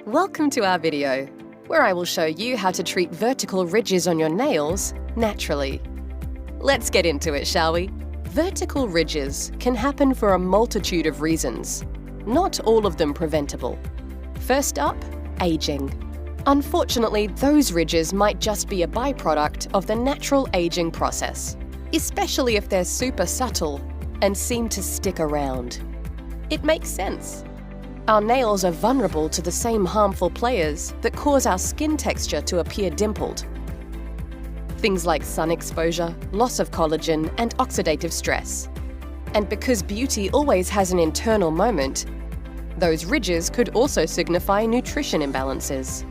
Welcome to our video, where I will show you how to treat vertical ridges on your nails naturally. Let's get into it, shall we? Vertical ridges can happen for a multitude of reasons, not all of them preventable. First up, aging. Unfortunately, those ridges might just be a byproduct of the natural aging process, especially if they're super subtle and seem to stick around. It makes sense. Our nails are vulnerable to the same harmful players that cause our skin texture to appear dimpled. Things like sun exposure, loss of collagen, and oxidative stress. And because beauty always has an internal moment, those ridges could also signify nutrition imbalances.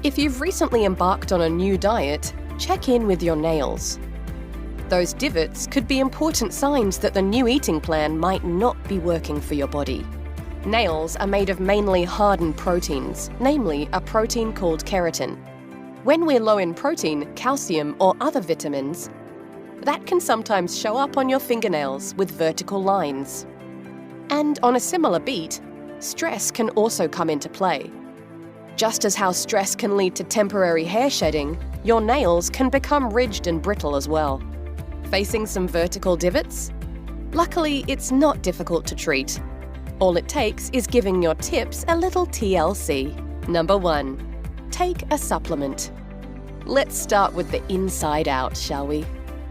If you've recently embarked on a new diet, check in with your nails. Those divots could be important signs that the new eating plan might not be working for your body. Nails are made of mainly hardened proteins, namely a protein called keratin. When we're low in protein, calcium, or other vitamins, that can sometimes show up on your fingernails with vertical lines. And on a similar beat, stress can also come into play. Just as how stress can lead to temporary hair shedding, your nails can become ridged and brittle as well. Facing some vertical divots? Luckily, it's not difficult to treat. All it takes is giving your tips a little TLC. Number 1. Take a supplement. Let's start with the inside out, shall we?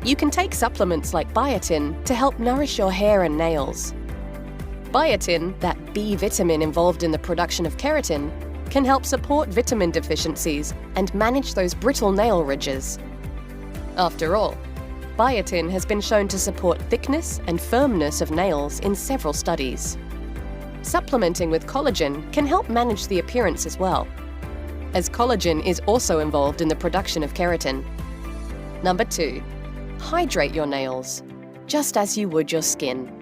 You can take supplements like biotin to help nourish your hair and nails. Biotin, that B vitamin involved in the production of keratin, can help support vitamin deficiencies and manage those brittle nail ridges. After all, biotin has been shown to support thickness and firmness of nails in several studies. Supplementing with collagen can help manage the appearance as well, as collagen is also involved in the production of keratin. Number 2. Hydrate your nails, just as you would your skin.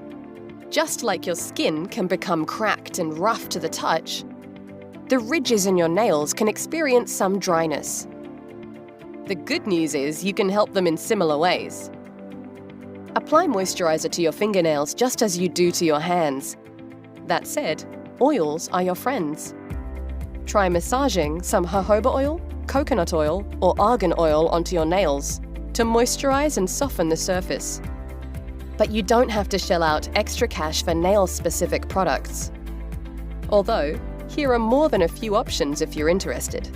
Just like your skin can become cracked and rough to the touch, the ridges in your nails can experience some dryness. The good news is you can help them in similar ways. Apply moisturizer to your fingernails just as you do to your hands. That said, oils are your friends. Try massaging some jojoba oil, coconut oil, or argan oil onto your nails to moisturize and soften the surface. But you don't have to shell out extra cash for nail-specific products. Although, here are more than a few options if you're interested.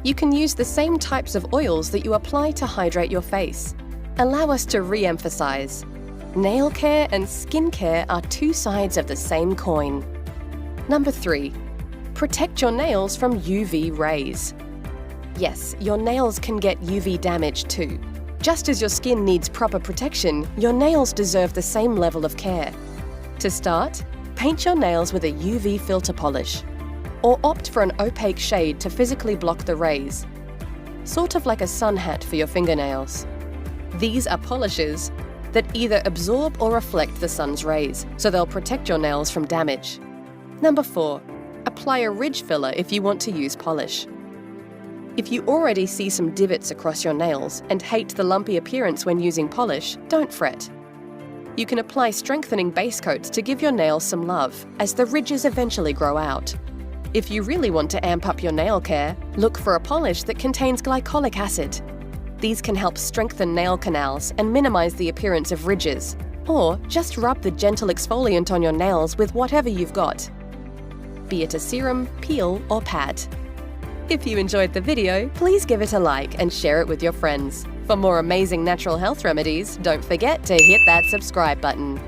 You can use the same types of oils that you apply to hydrate your face. Allow us to re-emphasize. Nail care and skin care are two sides of the same coin. Number 3. Protect your nails from UV rays. Yes, your nails can get UV damage too. Just as your skin needs proper protection, your nails deserve the same level of care. To start, paint your nails with a UV filter polish, or opt for an opaque shade to physically block the rays, sort of like a sun hat for your fingernails. These are polishes that either absorb or reflect the sun's rays, so they'll protect your nails from damage. Number 4. Apply a ridge filler if you want to use polish. If you already see some divots across your nails and hate the lumpy appearance when using polish, don't fret. You can apply strengthening base coats to give your nails some love as the ridges eventually grow out. If you really want to amp up your nail care, look for a polish that contains glycolic acid. These can help strengthen nail canals and minimize the appearance of ridges. Or just rub the gentle exfoliant on your nails with whatever you've got, be it a serum, peel, or pad. If you enjoyed the video, please give it a like and share it with your friends. For more amazing natural health remedies, don't forget to hit that subscribe button.